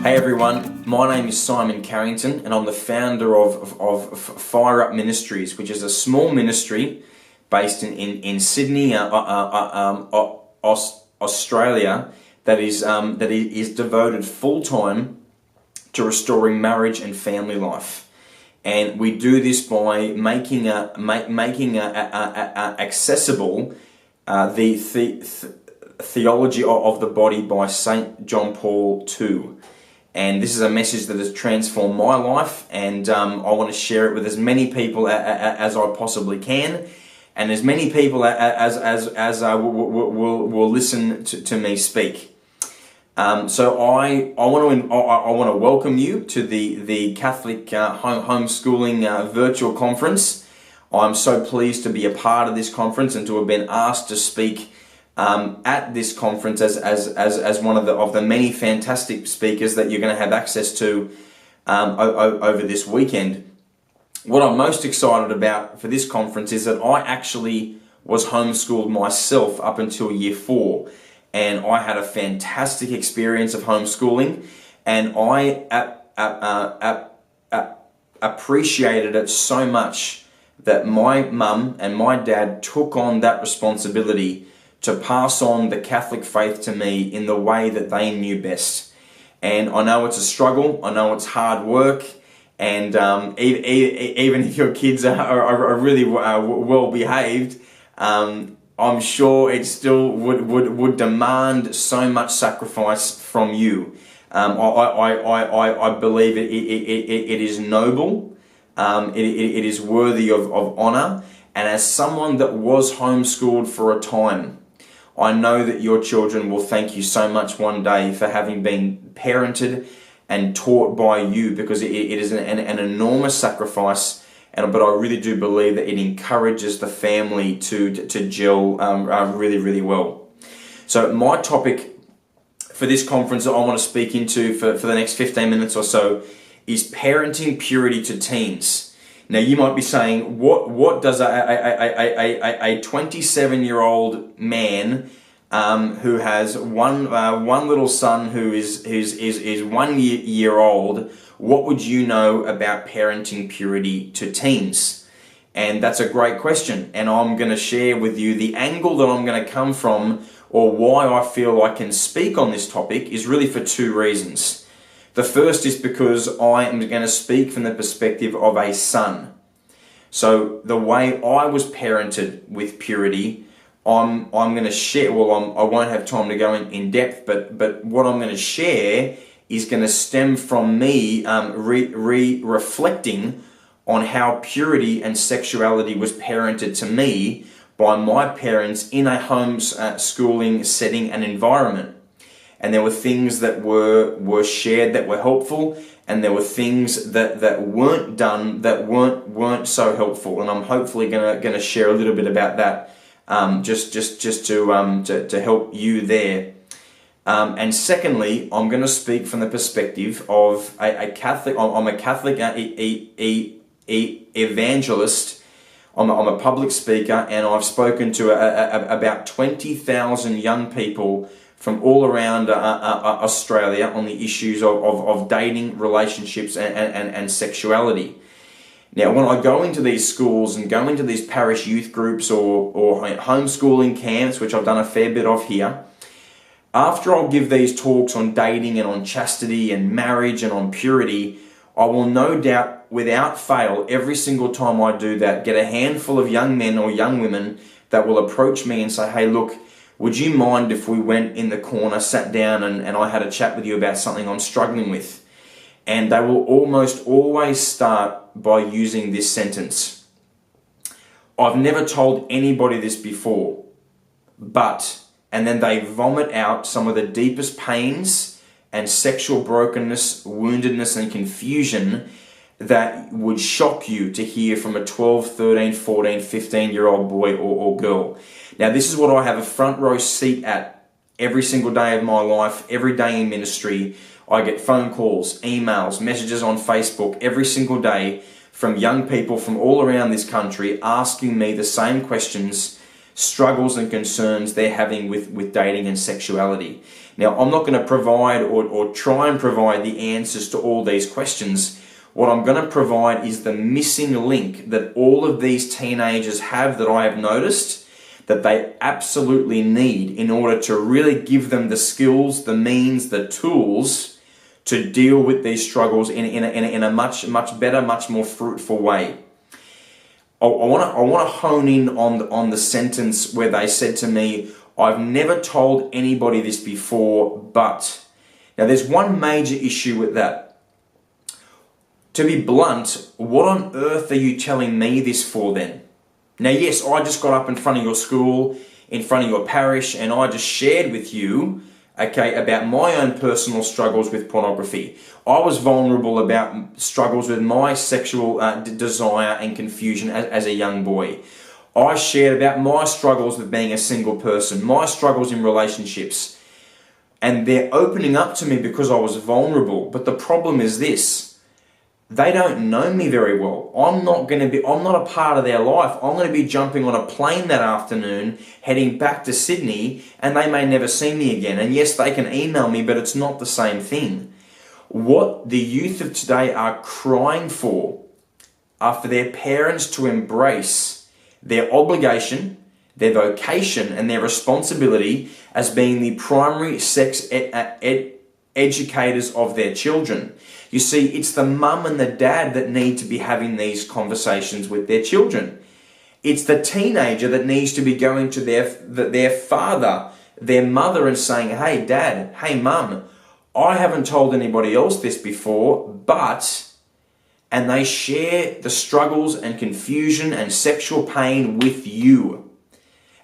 Hey everyone, my name is Simon Carrington and I'm the founder of Fire Up Ministries, which is a small ministry based in Sydney, Australia, that is devoted full-time to restoring marriage and family life. And we do this by making accessible the theology of the body by St. John Paul II. And this is a message that has transformed my life, and I want to share it with as many people as I possibly can, and as many people as will listen to me speak. So I want to welcome you to the Catholic homeschooling virtual conference. I'm so pleased to be a part of this conference and to have been asked to speak at this conference as one of the many fantastic speakers that you're going to have access to over this weekend. What I'm most excited about for this conference is that I actually was homeschooled myself up until year 4, and I had a fantastic experience of homeschooling, and I appreciated it so much that my mum and my dad took on that responsibility to pass on the Catholic faith to me in the way that they knew best. And I know it's a struggle, I know it's hard work, and even if your kids are really well behaved, I'm sure it still would demand so much sacrifice from you. I believe it is noble, it is worthy of honor, and as someone that was homeschooled for a time, I know that your children will thank you so much one day for having been parented and taught by you, because it is an enormous sacrifice, but I really do believe that it encourages the family to gel really well. So my topic for this conference that I want to speak into for the next 15 minutes or so is parenting purity to teens. Now you might be saying, what does a 27-year-old man who has one little son who is 1 year old, what would you know about parenting purity to teens? And that's a great question, and I'm going to share with you the angle that I'm going to come from, or why I feel I can speak on this topic, is really for 2 reasons. The first is because I am going to speak from the perspective of a son. So the way I was parented with purity, I'm going to share, I won't have time to go in depth, but what I'm going to share is going to stem from me reflecting on how purity and sexuality was parented to me by my parents in a homeschooling setting and environment. And there were things that were shared that were helpful, and there were things that weren't done that weren't so helpful. And I'm hopefully gonna share a little bit about that, just to help you there. And secondly, I'm going to speak from the perspective of a Catholic. I'm a Catholic evangelist. I'm a public speaker, and I've spoken to about 20,000 young people from all around Australia on the issues of dating, relationships, and sexuality. Now, when I go into these schools and go into these parish youth groups or homeschooling camps, which I've done a fair bit of here, after I'll give these talks on dating and on chastity and marriage and on purity, I will no doubt, without fail, every single time I do that, get a handful of young men or young women that will approach me and say, hey, look, would you mind if we went in the corner, sat down, and I had a chat with you about something I'm struggling with? And they will almost always start by using this sentence. I've never told anybody this before, but, and then they vomit out some of the deepest pains and sexual brokenness, woundedness, and confusion that would shock you to hear from a 12, 13, 14, 15-year-old boy or girl. Now, this is what I have a front row seat at every single day of my life, every day in ministry. I get phone calls, emails, messages on Facebook every single day from young people from all around this country asking me the same questions struggles and concerns they're having with dating and sexuality. Now, I'm not going to provide or try and provide the answers to all these questions. What I'm going to provide is the missing link that all of these teenagers have that I have noticed that they absolutely need in order to really give them the skills, the means, the tools to deal with these struggles in a much better, much more fruitful way. I want to hone in on the sentence where they said to me, I've never told anybody this before, but. Now there's one major issue with that. To be blunt, what on earth are you telling me this for then? Now yes, I just got up in front of your school, in front of your parish, and I just shared with you, okay, about my own personal struggles with pornography. I was vulnerable about struggles with my sexual desire and confusion as a young boy. I shared about my struggles with being a single person, my struggles in relationships. And they're opening up to me because I was vulnerable. But the problem is this: they don't know me very well. I'm not a part of their life. I'm going to be jumping on a plane that afternoon, heading back to Sydney, and they may never see me again. And yes, they can email me, but it's not the same thing. What the youth of today are crying for are for their parents to embrace their obligation, their vocation, and their responsibility as being the primary sex educators of their children. You see, it's the mum and the dad that need to be having these conversations with their children. It's the teenager that needs to be going to their father, their mother, and saying, hey dad, hey mum, I haven't told anybody else this before, but... And they share the struggles and confusion and sexual pain with you.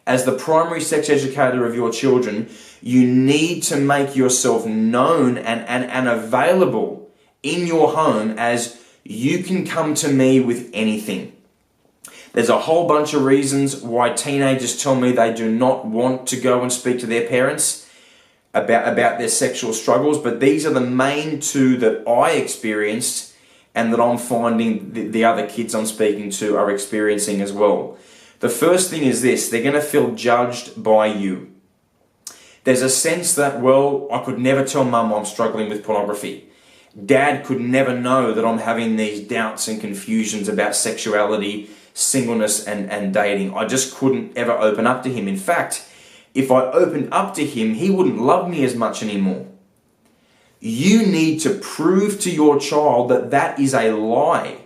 As the primary sex educator of your children, you need to make yourself known and available in your home as you can come to me with anything. There's a whole bunch of reasons why teenagers tell me they do not want to go and speak to their parents about their sexual struggles, but these are the main two that I experienced and that I'm finding the other kids I'm speaking to are experiencing as well. The first thing is this: they're going to feel judged by you. There's a sense that, well, I could never tell mum I'm struggling with pornography. Dad could never know that I'm having these doubts and confusions about sexuality, singleness, and dating. I just couldn't ever open up to him. In fact, if I opened up to him, he wouldn't love me as much anymore. You need to prove to your child that that is a lie.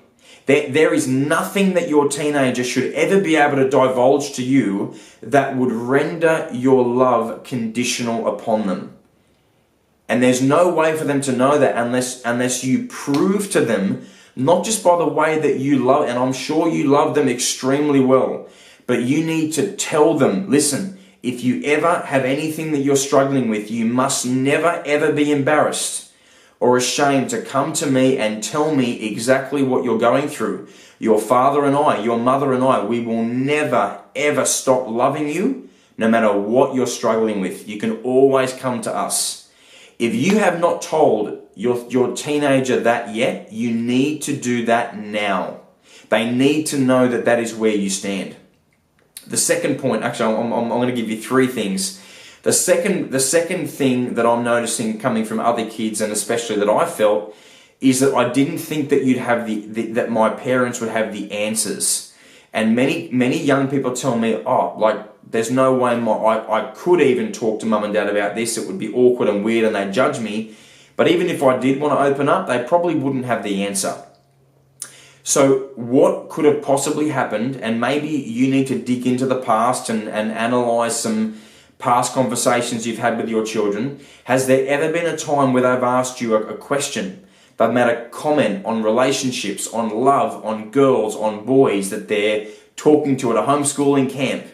There is nothing that your teenager should ever be able to divulge to you that would render your love conditional upon them. And there's no way for them to know that unless you prove to them, not just by the way that you love, and I'm sure you love them extremely well, but you need to tell them, listen, if you ever have anything that you're struggling with, you must never ever be embarrassed or ashamed to come to me and tell me exactly what you're going through. Your father and I, your mother and I, we will never ever stop loving you no matter what you're struggling with. You can always come to us. If you have not told your teenager that yet, you need to do that now. They need to know that that is where you stand. The second point, actually, I'm going to give you three things. The second thing that I'm noticing coming from other kids, and especially that I felt, is that I didn't think that you'd have that my parents would have the answers. And many young people tell me, oh, like there's no way I could even talk to mum and dad about this. It would be awkward and weird, and they'd judge me. But even if I did want to open up, they probably wouldn't have the answer. So what could have possibly happened, and maybe you need to dig into the past and analyze some past conversations you've had with your children. Has there ever been a time where they've asked you a question? They've made a comment on relationships, on love, on girls, on boys that they're talking to at a homeschooling camp.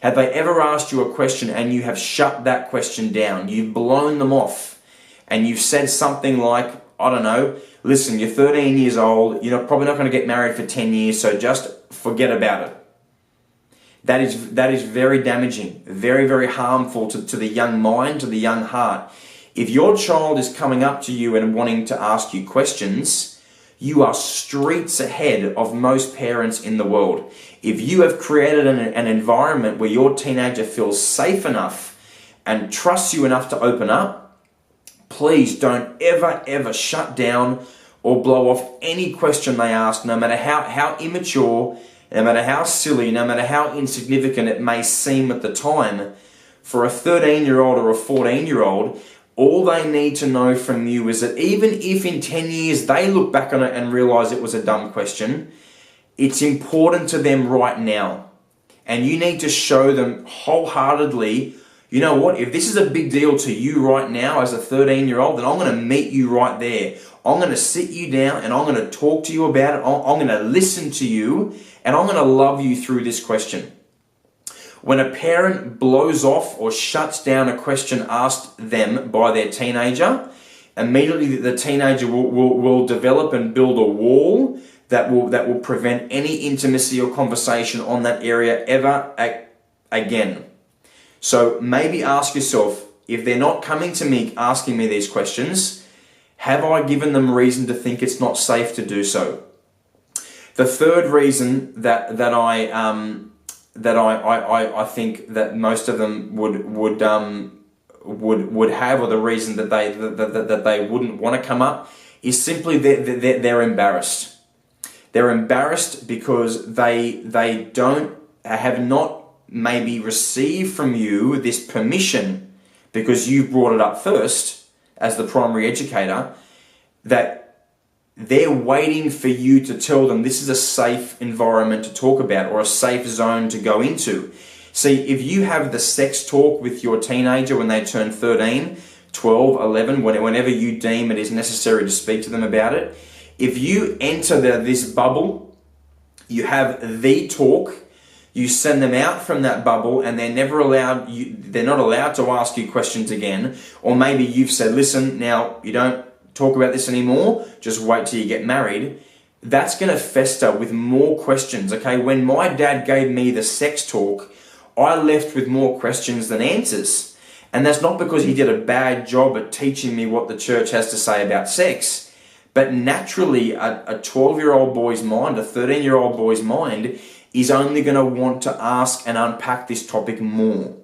Have they ever asked you a question and you have shut that question down? You've blown them off and you've said something like, I don't know, listen, you're 13 years old, you're probably not going to get married for 10 years, so just forget about it. That is very damaging, very, very harmful to the young mind, to the young heart. If your child is coming up to you and wanting to ask you questions, you are streets ahead of most parents in the world. If you have created an environment where your teenager feels safe enough and trusts you enough to open up, please don't ever shut down or blow off any question they ask, no matter how immature, no matter how silly, no matter how insignificant it may seem at the time. For a 13-year-old or a 14-year-old, all they need to know from you is that even if in 10 years they look back on it and realize it was a dumb question, it's important to them right now. And you need to show them wholeheartedly, you know what, if this is a big deal to you right now as a 13-year-old, then I'm going to meet you right there. I'm going to sit you down and I'm going to talk to you about it. I'm going to listen to you and I'm going to love you through this question. When a parent blows off or shuts down a question asked them by their teenager, immediately the teenager will develop and build a wall that will prevent any intimacy or conversation on that area ever again. So maybe ask yourself, if they're not coming to me asking me these questions, have I given them reason to think it's not safe to do so? The third reason that I think that most of them would have, or the reason that they wouldn't want to come up, is simply they're embarrassed. They're embarrassed because they have not maybe received from you this permission, because you brought it up first as the primary educator, that they're waiting for you to tell them this is a safe environment to talk about or a safe zone to go into. See, if you have the sex talk with your teenager when they turn 13, 12, 11, whenever you deem it is necessary to speak to them about it, if you enter this bubble, you have the talk, you send them out from that bubble and they're not allowed to ask you questions again. Or maybe you've said, listen, now you don't talk about this anymore, just wait till you get married. That's going to fester with more questions, okay? When my dad gave me the sex talk, I left with more questions than answers. And that's not because he did a bad job at teaching me what the church has to say about sex, but naturally a 12-year-old boy's mind, a 13-year-old boy's mind is only going to want to ask and unpack this topic more.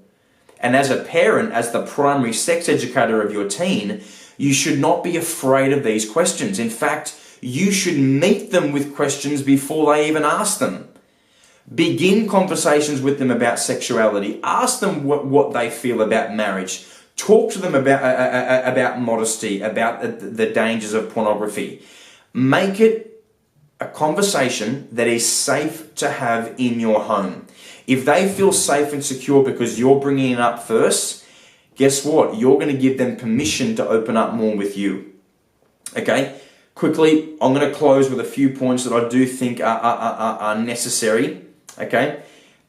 And as a parent, as the primary sex educator of your teen, you should not be afraid of these questions. In fact, you should meet them with questions before they even ask them. Begin conversations with them about sexuality. Ask them what they feel about marriage. Talk to them about modesty, about the dangers of pornography. Make it a conversation that is safe to have in your home. If they feel safe and secure because you're bringing it up first, guess what? You're going to give them permission to open up more with you. Okay? Quickly, I'm going to close with a few points that I do think are necessary. Okay?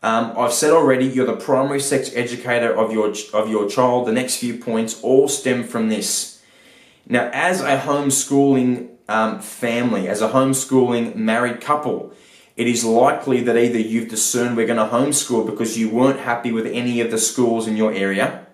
I've said already, you're the primary sex educator of your child. The next few points all stem from this. Now, as a homeschooling family, as a homeschooling married couple, it is likely that either you've discerned we're going to homeschool because you weren't happy with any of the schools in your area,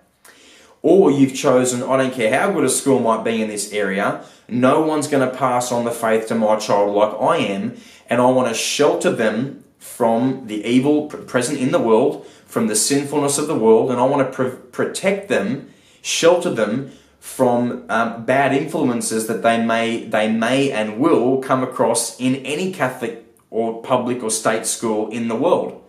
or you've chosen, I don't care how good a school might be in this area, no one's going to pass on the faith to my child like I am, and I want to shelter them from the evil present in the world, from the sinfulness of the world, and I want to protect them, shelter them from bad influences that they may and will come across in any Catholic or public or state school in the world.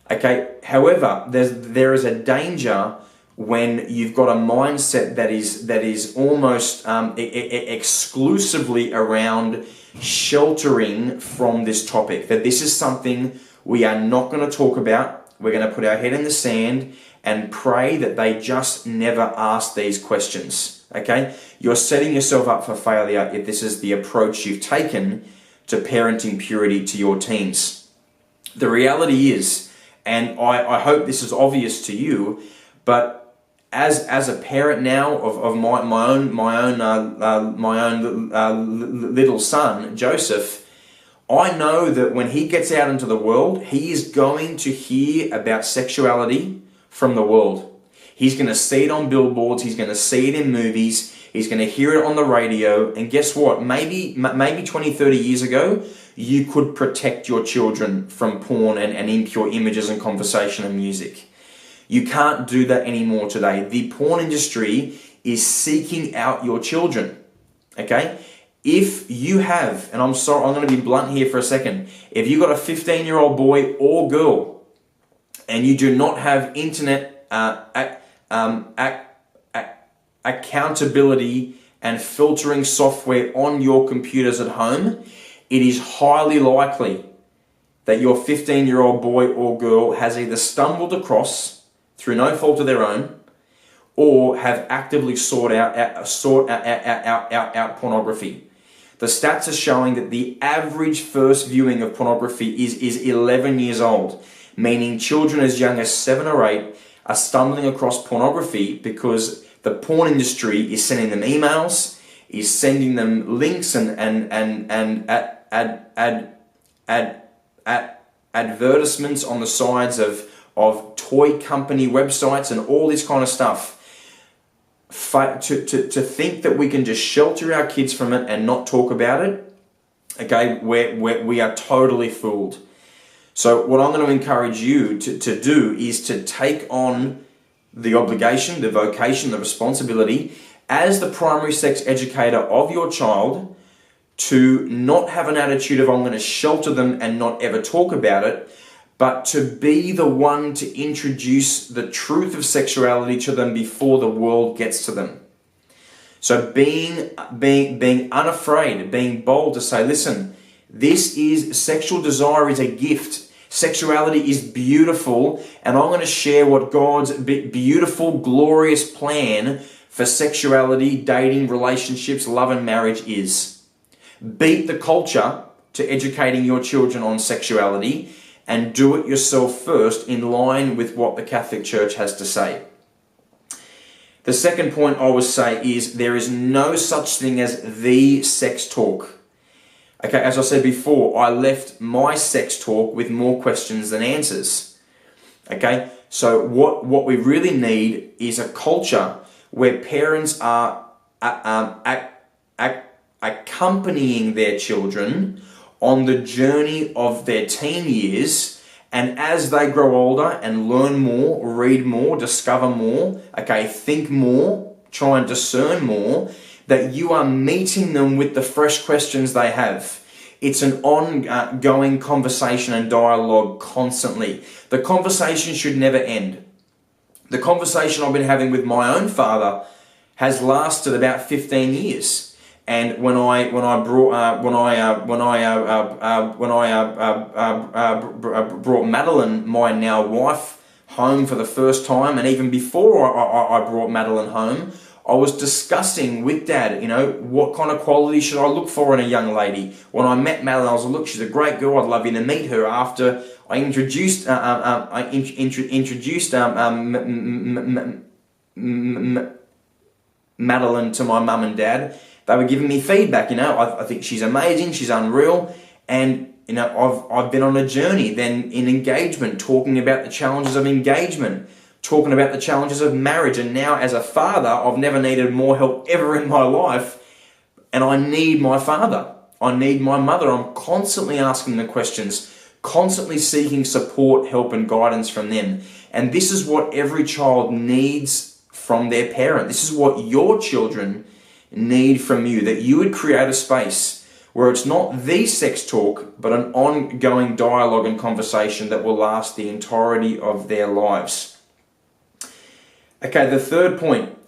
Okay. However, there is a danger when you've got a mindset that is almost exclusively around sheltering from this topic. That this is something we are not going to talk about. We're going to put our head in the sand and pray that they just never ask these questions, okay? You're setting yourself up for failure if this is the approach you've taken to parenting purity to your teens. The reality is, and I hope this is obvious to you, but as a parent now of my own little son, Joseph, I know that when he gets out into the world, he is going to hear about sexuality from the world. He's going to see it on billboards. He's going to see it in movies. He's going to hear it on the radio. And guess what? Maybe 20, 30 years ago, you could protect your children from porn and impure images and conversation and music. You can't do that anymore today. The porn industry is seeking out your children. Okay? If you have, and I'm sorry, I'm going to be blunt here for a second. If you've got a 15-year-old boy or girl and you do not have internet accountability and filtering software on your computers at home, it is highly likely that your 15-year-old boy or girl has either stumbled across, through no fault of their own, or have actively sought out pornography. The stats are showing that the average first viewing of pornography is 11 years old, meaning children as young as 7 or 8 are stumbling across pornography because the porn industry is sending them emails, is sending them links and advertisements on the sides of toy company websites and all this kind of stuff. To think that we can just shelter our kids from it and not talk about it, okay, we are totally fooled. So what I'm going to encourage you to do is to take on the obligation, the vocation, the responsibility as the primary sex educator of your child to not have an attitude of I'm going to shelter them and not ever talk about it, but to be the one to introduce the truth of sexuality to them before the world gets to them. So being unafraid, being bold to say, listen, sexual desire is a gift. Sexuality is beautiful, and I'm going to share what God's beautiful, glorious plan for sexuality, dating, relationships, love, and marriage is. Beat the culture to educating your children on sexuality, and do it yourself first in line with what the Catholic Church has to say. The second point I would say is there is no such thing as the sex talk. Okay, as I said before, I left my sex talk with more questions than answers. Okay, so what we really need is a culture where parents are accompanying their children on the journey of their teen years, and as they grow older and learn more, read more, discover more, okay, think more, try and discern more, that you are meeting them with the fresh questions they have. It's an ongoing conversation and dialogue constantly. The conversation should never end. The conversation I've been having with my own father has lasted about 15 years. And when I brought Madeline, my now wife, home for the first time, and even before I brought Madeline home, I was discussing with Dad, what kind of quality should I look for in a young lady. When I met Madeline, I was like, look, she's a great girl. I'd love you to meet her. After I introduced Madeline to my mum and dad, they were giving me feedback. I think she's amazing. She's unreal. And I've been on a journey then in engagement, talking about the challenges of engagement, talking about the challenges of marriage. And now as a father, I've never needed more help ever in my life. And I need my father. I need my mother. I'm constantly asking the questions, constantly seeking support, help, and guidance from them. And this is what every child needs from their parent. This is what your children need from you, that you would create a space where it's not the sex talk, but an ongoing dialogue and conversation that will last the entirety of their lives. Okay, the third point,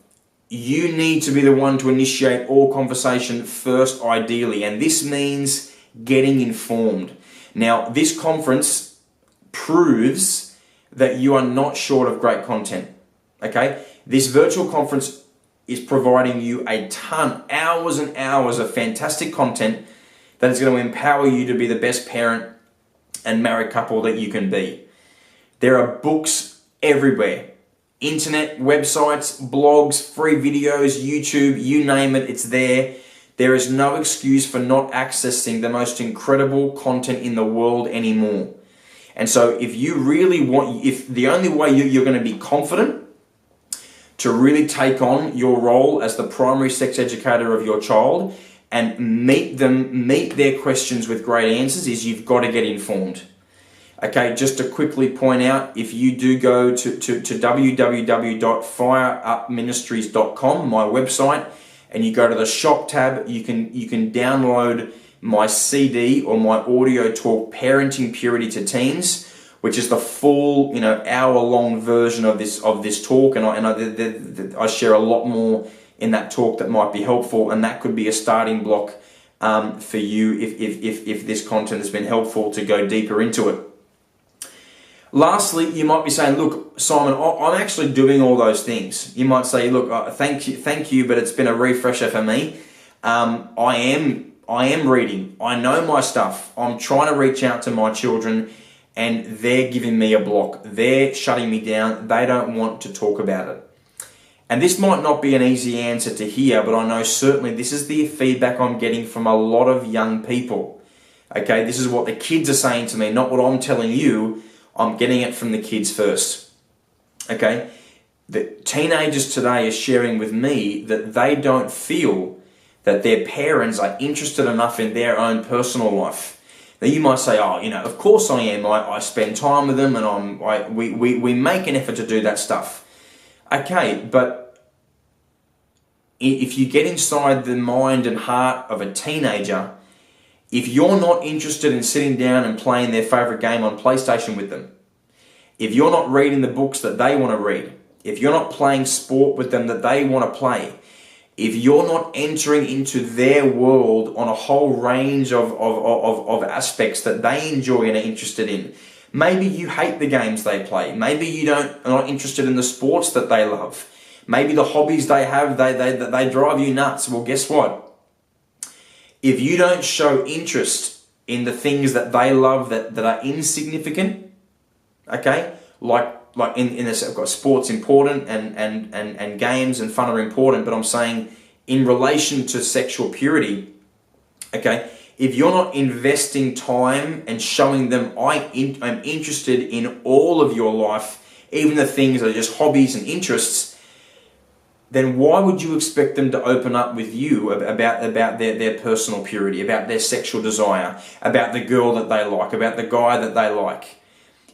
you need to be the one to initiate all conversation first, ideally, and this means getting informed. Now, this conference proves that you are not short of great content. Okay, this virtual conference is providing you a ton, hours and hours of fantastic content that is going to empower you to be the best parent and married couple that you can be. There are books everywhere. Internet, websites, blogs, free videos, YouTube, you name it, it's there. There is no excuse for not accessing the most incredible content in the world anymore. And so if you really want, if the only way you're going to be confident to really take on your role as the primary sex educator of your child and meet their questions with great answers is you've got to get informed. Okay, just to quickly point out, if you do go to www.fireupministries.com, my website, and you go to the shop tab, you can download my CD or my audio talk, Parenting Purity to Teens, which is the full, hour-long version of this talk, and I share a lot more in that talk that might be helpful, and that could be a starting block for you if this content has been helpful to go deeper into it. Lastly, you might be saying, look, Simon, I'm actually doing all those things. You might say, look, thank you, but it's been a refresher for me. I am reading. I know my stuff. I'm trying to reach out to my children, and they're giving me a block. They're shutting me down. They don't want to talk about it. And this might not be an easy answer to hear, but I know certainly this is the feedback I'm getting from a lot of young people. Okay, this is what the kids are saying to me, not what I'm telling you. I'm getting it from the kids first. Okay? The teenagers today are sharing with me that they don't feel that their parents are interested enough in their own personal life. Now you might say, of course I am. I spend time with them and we make an effort to do that stuff. Okay, but if you get inside the mind and heart of a teenager, if you're not interested in sitting down and playing their favorite game on PlayStation with them, if you're not reading the books that they want to read, if you're not playing sport with them that they want to play, if you're not entering into their world on a whole range of aspects that they enjoy and are interested in, maybe you hate the games they play, maybe you are not interested in the sports that they love, maybe the hobbies they have, they drive you nuts. Well, guess what? If you don't show interest in the things that they love that are insignificant, okay, like in this, I've got sports important and games and fun are important, but I'm saying in relation to sexual purity, okay, if you're not investing time and showing them I'm interested in all of your life, even the things that are just hobbies and interests, then why would you expect them to open up with you about their personal purity, about their sexual desire, about the girl that they like, about the guy that they like?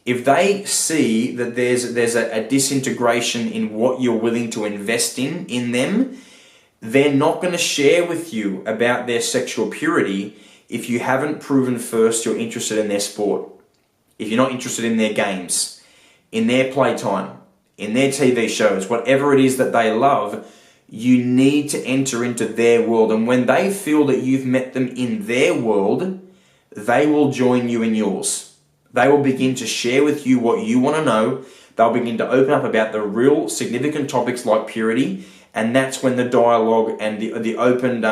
If they see that there's a disintegration in what you're willing to invest in them, they're not going to share with you about their sexual purity if you haven't proven first you're interested in their sport, if you're not interested in their games, in their playtime, in their TV shows, whatever it is that they love. You need to enter into their world. And when they feel that you've met them in their world, they will join you in yours. They will begin to share with you what you want to know. They'll begin to open up about the real significant topics like purity. And that's when the dialogue and the open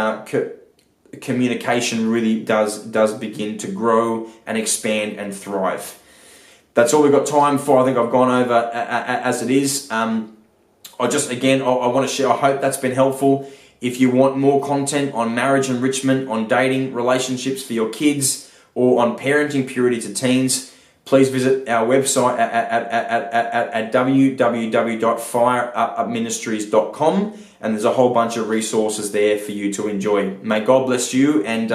communication really does begin to grow and expand and thrive. That's all we've got time for. I think I've gone over as it is. I want to share, I hope that's been helpful. If you want more content on marriage enrichment, on dating, relationships for your kids, or on parenting purity to teens, please visit our website at www.fireupministries.com, and there's a whole bunch of resources there for you to enjoy. May God bless you, and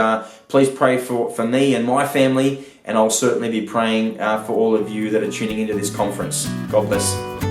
please pray for me and my family, and I'll certainly be praying for all of you that are tuning into this conference. God bless.